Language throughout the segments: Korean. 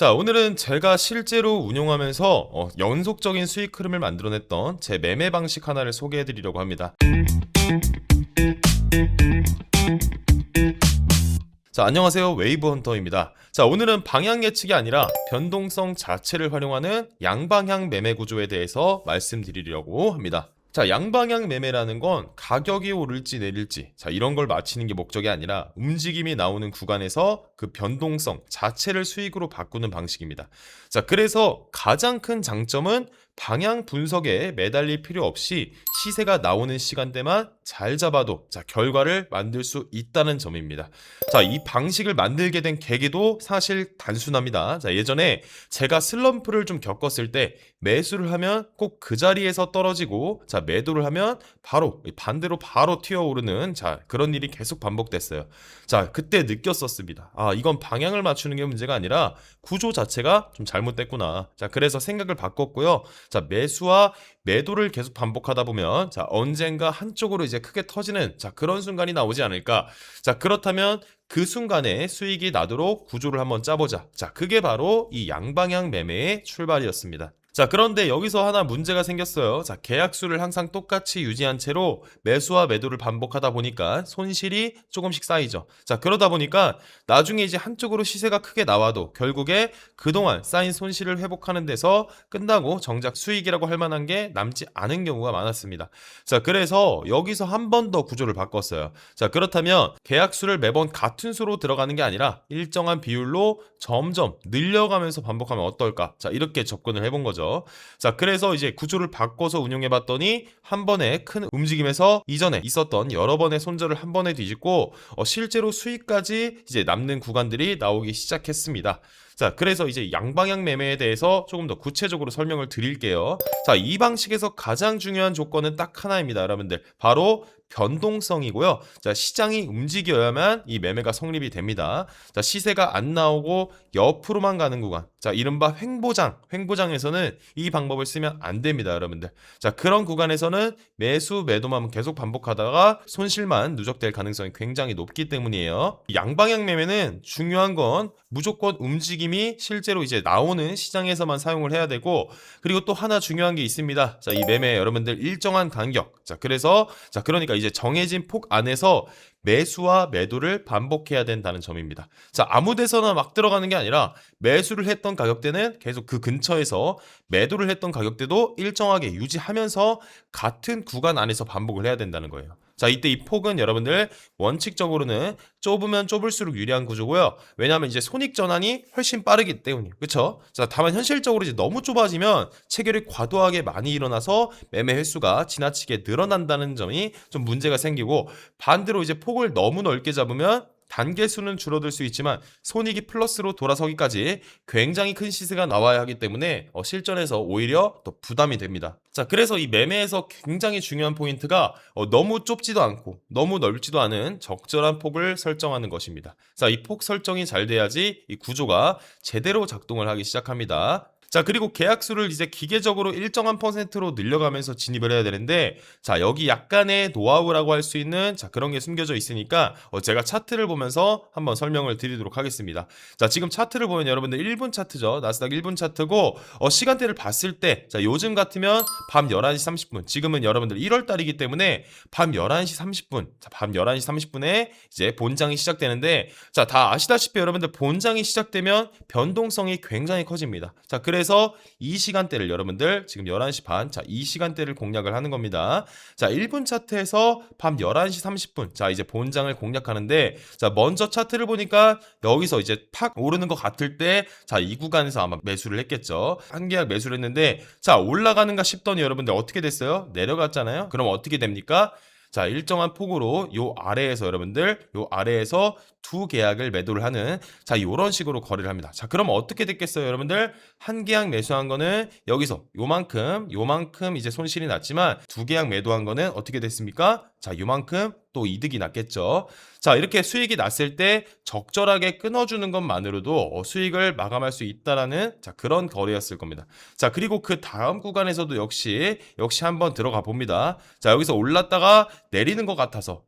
자, 오늘은 제가 실제로 운용하면서 연속적인 수익 흐름을 만들어냈던 제 매매 방식 하나를 소개해 드리려고 합니다. 자, 안녕하세요. 웨이브 헌터입니다. 자, 오늘은 방향 예측이 아니라 변동성 자체를 활용하는 양방향 매매 구조에 대해서 말씀드리려고 합니다. 자, 양방향 매매라는 건 가격이 오를지 내릴지, 자, 이런 걸 맞히는 게 목적이 아니라 움직임이 나오는 구간에서 그 변동성 자체를 수익으로 바꾸는 방식입니다. 자, 그래서 가장 큰 장점은 방향 분석에 매달릴 필요 없이 시세가 나오는 시간대만 잘 잡아도 자, 결과를 만들 수 있다는 점입니다. 자, 이 방식을 만들게 된 계기도 사실 단순합니다. 자, 예전에 제가 슬럼프를 좀 겪었을 때 매수를 하면 꼭 그 자리에서 떨어지고, 자, 매도를 하면 바로 반대로 바로 튀어오르는, 자, 그런 일이 계속 반복됐어요. 자, 그때 느꼈었습니다. 아, 이건 방향을 맞추는 게 문제가 아니라 구조 자체가 좀 잘못됐구나. 자, 그래서 생각을 바꿨고요. 자, 매수와 매도를 계속 반복하다 보면, 자, 언젠가 한쪽으로 이제 크게 터지는, 자, 그런 순간이 나오지 않을까. 자, 그렇다면 그 순간에 수익이 나도록 구조를 한번 짜보자. 자, 그게 바로 이 양방향 매매의 출발이었습니다. 자, 그런데 여기서 하나 문제가 생겼어요. 자, 계약수를 항상 똑같이 유지한 채로 매수와 매도를 반복하다 보니까 손실이 조금씩 쌓이죠. 자, 그러다 보니까 나중에 이제 한쪽으로 시세가 크게 나와도 결국에 그동안 쌓인 손실을 회복하는 데서 끝나고 정작 수익이라고 할 만한 게 남지 않은 경우가 많았습니다. 자, 그래서 여기서 한 번 더 구조를 바꿨어요. 자, 그렇다면 계약수를 매번 같은 수로 들어가는 게 아니라 일정한 비율로 점점 늘려가면서 반복하면 어떨까? 자, 이렇게 접근을 해본 거죠. 자, 그래서 이제 구조를 바꿔서 운용해 봤더니 한 번에 큰 움직임에서 이전에 있었던 여러 번의 손절을 한 번에 뒤집고 실제로 수익까지 이제 남는 구간들이 나오기 시작했습니다. 자, 그래서 이제 양방향 매매에 대해서 조금 더 구체적으로 설명을 드릴게요. 자, 이 방식에서 가장 중요한 조건은 딱 하나입니다, 여러분들. 바로 변동성이고요. 자, 시장이 움직여야만 이 매매가 성립이 됩니다. 자, 시세가 안 나오고 옆으로만 가는 구간. 자, 이른바 횡보장에서는 이 방법을 쓰면 안 됩니다, 여러분들. 자, 그런 구간에서는 매수, 매도만 계속 반복하다가 손실만 누적될 가능성이 굉장히 높기 때문이에요. 양방향 매매는 중요한 건 무조건 움직임이 실제로 이제 나오는 시장에서만 사용을 해야 되고, 그리고 또 하나 중요한 게 있습니다. 자, 이 매매 여러분들 일정한 간격. 자, 그러니까 이제 정해진 폭 안에서 매수와 매도를 반복해야 된다는 점입니다. 자, 아무 데서나 막 들어가는 게 아니라 매수를 했던 가격대는 계속 그 근처에서, 매도를 했던 가격대도 일정하게 유지하면서 같은 구간 안에서 반복을 해야 된다는 거예요. 자, 이때 이 폭은 여러분들 원칙적으로는 좁으면 좁을수록 유리한 구조고요. 왜냐하면 이제 손익 전환이 훨씬 빠르기 때문이에요. 그렇죠? 자, 다만 현실적으로 이제 너무 좁아지면 체결이 과도하게 많이 일어나서 매매 횟수가 지나치게 늘어난다는 점이 좀 문제가 생기고, 반대로 이제 폭을 너무 넓게 잡으면 단계 수는 줄어들 수 있지만 손익이 플러스로 돌아서기까지 굉장히 큰 시세가 나와야 하기 때문에 실전에서 오히려 더 부담이 됩니다. 자, 그래서 이 매매에서 굉장히 중요한 포인트가 너무 좁지도 않고 너무 넓지도 않은 적절한 폭을 설정하는 것입니다. 자, 이 폭 설정이 잘 돼야지 이 구조가 제대로 작동을 하기 시작합니다. 자, 그리고 계약수를 이제 기계적으로 일정한 퍼센트로 늘려가면서 진입을 해야 되는데, 자, 여기 약간의 노하우라고 할 수 있는, 자, 그런 게 숨겨져 있으니까 제가 차트를 보면서 한번 설명을 드리도록 하겠습니다. 자, 지금 차트를 보면 여러분들 1분 차트죠. 나스닥 1분 차트고, 시간대를 봤을 때, 자, 요즘 같으면 밤 11시 30분, 지금은 여러분들 1월 달이기 때문에 밤 11시 30분, 자, 밤 11시 30분에 이제 본장이 시작되는데, 자, 다 아시다시피 여러분들 본장이 시작되면 변동성이 굉장히 커집니다. 자, 그래서 이 시간대를 여러분들 지금 11시 반, 자, 이 시간대를 공략을 하는 겁니다. 자, 1분 차트에서 밤 11시 30분, 자, 이제 본장을 공략하는데, 자, 먼저 차트를 보니까 여기서 이제 팍 오르는 것 같을 때, 자, 이 구간에서 아마 매수를 했겠죠. 한 계약 매수를 했는데, 자, 올라가는가 싶더니 여러분들 어떻게 됐어요? 내려갔잖아요. 그럼 어떻게 됩니까? 자, 일정한 폭으로 요 아래에서 여러분들 요 아래에서 두 계약을 매도를 하는, 자, 요런 식으로 거래를 합니다. 자, 그럼 어떻게 됐겠어요, 여러분들? 한 계약 매수한 거는 여기서 요만큼 이제 손실이 났지만 두 계약 매도한 거는 어떻게 됐습니까? 자, 요만큼 또 이득이 났겠죠. 자, 이렇게 수익이 났을 때 적절하게 끊어주는 것만으로도 수익을 마감할 수 있다라는 자, 그런 거래였을 겁니다. 자, 그리고 그 다음 구간에서도 역시 한번 들어가 봅니다. 자, 여기서 올랐다가 내리는 것 같아서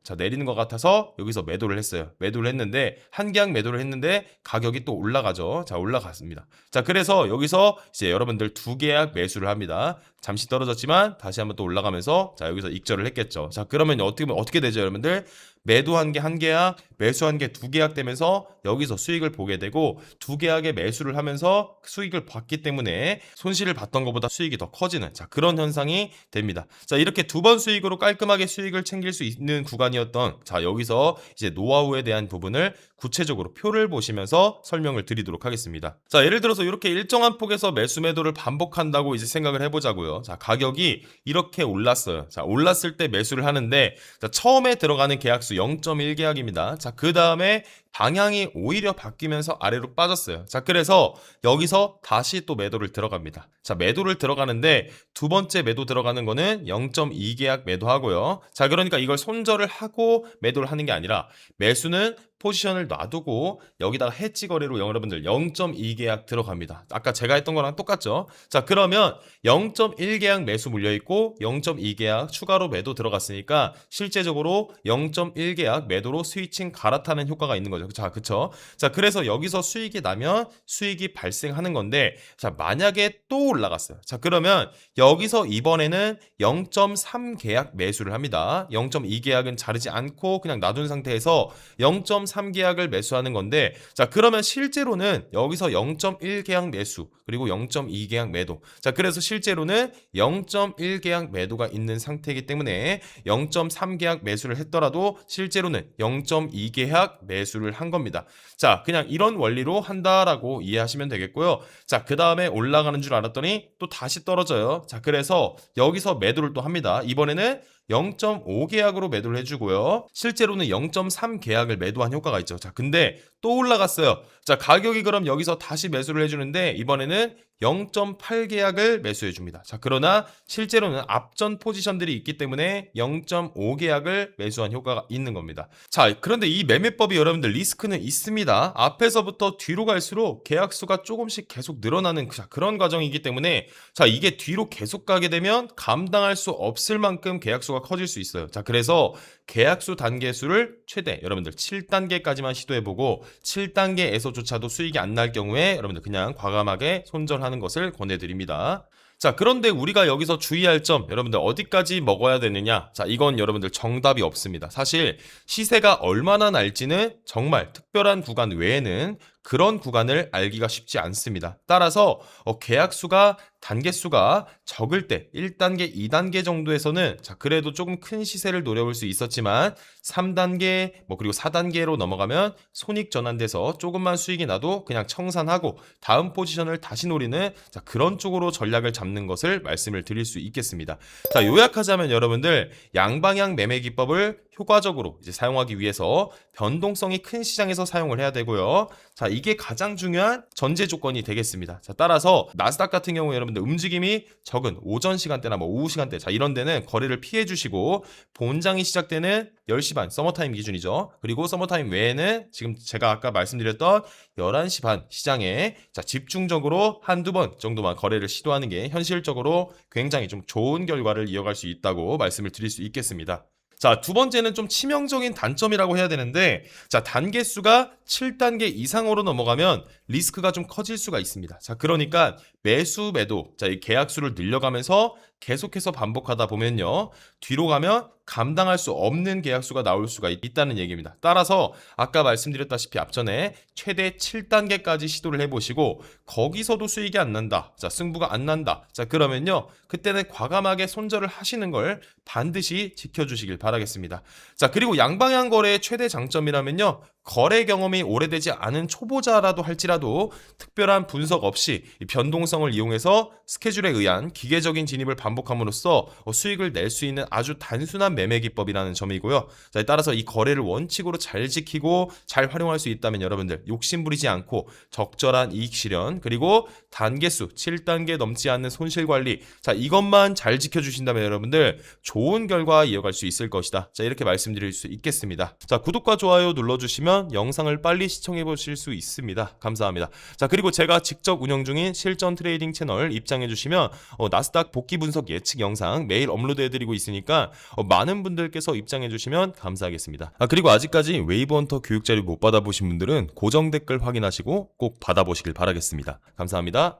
여기서 매도를 했어요. 매도를 했는데 한 계약 매도를 했는데 가격이 또 올라가죠. 자, 올라갔습니다. 자, 그래서 여기서 이제 여러분들 두 계약 매수를 합니다. 잠시 떨어졌지만 다시 한번 또 올라가면서 자, 여기서 익절을 했겠죠. 자, 그러면 어떻게 되죠, 여러분들? 매도한 게 한 계약, 매수한 게 두 계약 되면서 여기서 수익을 보게 되고 두 계약에 매수를 하면서 수익을 봤기 때문에 손실을 봤던 것보다 수익이 더 커지는 자, 그런 현상이 됩니다. 자, 이렇게 두 번 수익으로 깔끔하게 수익을 챙길 수 있는 구간이었던 자, 여기서 이제 노하우에 대한 부분을 구체적으로 표를 보시면서 설명을 드리도록 하겠습니다. 자, 예를 들어서 이렇게 일정한 폭에서 매수 매도를 반복한다고 이제 생각을 해보자고요. 자, 가격이 이렇게 올랐어요. 자, 올랐을 때 매수를 하는데 자, 처음에 들어가는 계약수 0.1 계약입니다. 자, 그 다음에 방향이 오히려 바뀌면서 아래로 빠졌어요. 자, 그래서 여기서 다시 또 매도를 들어갑니다. 자, 매도를 들어가는데 두 번째 매도 들어가는 거는 0.2 계약 매도하고요. 자, 그러니까 이걸 손절을 하고 매도를 하는 게 아니라 매수는 포지션을 놔두고 여기다가 해지 거래로 여러분들 0.2 계약 들어갑니다. 아까 제가 했던 거랑 똑같죠? 자, 그러면 0.1 계약 매수 물려있고 0.2 계약 추가로 매도 들어갔으니까 실제적으로 0.1 계약 매도로 스위칭 갈아타는 효과가 있는 거죠. 자, 그쵸? 자, 그래서 여기서 수익이 나면 수익이 발생하는 건데 자, 만약에 또 올라갔어요. 자, 그러면 여기서 이번에는 0.3 계약 매수를 합니다. 0.2 계약은 자르지 않고 그냥 놔둔 상태에서 0.3 계약을 매수하는 건데 자, 그러면 실제로는 여기서 0.1 계약 매수 그리고 0.2 계약 매도 자, 그래서 실제로는 0.1 계약 매도가 있는 상태이기 때문에 0.3 계약 매수를 했더라도 실제로는 0.2 계약 매수를 한 겁니다. 자, 그냥 이런 원리로 한다라고 이해하시면 되겠고요. 자, 그 다음에 올라가는 줄 알았더니 또 다시 떨어져요. 자, 그래서 여기서 매도를 또 합니다. 이번에는 0.5 계약으로 매도를 해주고요. 실제로는 0.3 계약을 매도한 효과가 있죠. 자, 근데 또 올라갔어요. 자, 가격이 그럼 여기서 다시 매수를 해주는데 이번에는 0.8 계약을 매수해줍니다. 자, 그러나 실제로는 앞전 포지션들이 있기 때문에 0.5 계약을 매수한 효과가 있는 겁니다. 자, 그런데 이 매매법이 여러분들 리스크는 있습니다. 앞에서부터 뒤로 갈수록 계약수가 조금씩 계속 늘어나는 그런 과정이기 때문에 자, 이게 뒤로 계속 가게 되면 감당할 수 없을 만큼 계약수가 커질 수 있어요. 자, 그래서 계약수 단계수를 최대 여러분들 7단계까지만 시도해보고 7단계에서조차도 수익이 안 날 경우에 여러분들 그냥 과감하게 손절하는 것을 권해드립니다. 자, 그런데 우리가 여기서 주의할 점 여러분들 어디까지 먹어야 되느냐? 자, 이건 여러분들 정답이 없습니다. 사실 시세가 얼마나 날지는 정말 특별한 구간 외에는 그런 구간을 알기가 쉽지 않습니다. 따라서 계약수가 단계수가 적을 때 1단계, 2단계 정도에서는 자, 그래도 조금 큰 시세를 노려볼 수 있었지만 3단계, 그리고 4단계로 넘어가면 손익 전환돼서 조금만 수익이 나도 그냥 청산하고 다음 포지션을 다시 노리는 자, 그런 쪽으로 전략을 잡는 것을 말씀을 드릴 수 있겠습니다. 자, 요약하자면 여러분들 양방향 매매 기법을 효과적으로 이제 사용하기 위해서 변동성이 큰 시장에서 사용을 해야 되고요. 자, 이게 가장 중요한 전제 조건이 되겠습니다. 자, 따라서 나스닥 같은 경우 여러분들 움직임이 적은 오전 시간대나 오후 시간대 자, 이런 데는 거래를 피해 주시고 본장이 시작되는 10시 반 서머타임 기준이죠. 그리고 서머타임 외에는 지금 제가 아까 말씀드렸던 11시 반 시장에 자, 집중적으로 한두 번 정도만 거래를 시도하는 게 현실적으로 굉장히 좀 좋은 결과를 이어갈 수 있다고 말씀을 드릴 수 있겠습니다. 자, 두 번째는 좀 치명적인 단점이라고 해야 되는데 자, 단계수가 7단계 이상으로 넘어가면 리스크가 좀 커질 수가 있습니다. 자, 그러니까 매수 매도 자, 이 계약수를 늘려가면서 계속해서 반복하다 보면요 뒤로 가면 감당할 수 없는 계약수가 나올 수가 있다는 얘기입니다. 따라서 아까 말씀드렸다시피 앞전에 최대 7단계까지 시도를 해보시고 거기서도 수익이 안 난다. 자, 승부가 안 난다. 자, 그러면요 그때는 과감하게 손절을 하시는 걸 반드시 지켜주시길 바라겠습니다. 자, 그리고 양방향 거래의 최대 장점이라면요 거래 경험이 오래되지 않은 초보자라도 할지라도 특별한 분석 없이 이 변동성을 이용해서 스케줄에 의한 기계적인 진입을 반복함으로써 수익을 낼 수 있는 아주 단순한 매매 기법이라는 점이고요. 자, 따라서 이 거래를 원칙으로 잘 지키고 잘 활용할 수 있다면 여러분들 욕심 부리지 않고 적절한 이익 실현 그리고 단계수 7단계 넘지 않는 손실 관리, 자, 이것만 잘 지켜주신다면 여러분들 좋은 결과 이어갈 수 있을 것이다. 자, 이렇게 말씀드릴 수 있겠습니다. 자, 구독과 좋아요 눌러주시면 영상을 빨리 시청해 보실 수 있습니다. 감사합니다. 자, 그리고 제가 직접 운영 중인 실전 트레이딩 채널 입장해 주시면 나스닥 복귀 분석 예측 영상 매일 업로드 해드리고 있으니까 많은 분들께서 입장해 주시면 감사하겠습니다. 그리고 아직까지 웨이브헌터 교육 자료 못 받아보신 분들은 고정 댓글 확인하시고 꼭 받아보시길 바라겠습니다. 감사합니다.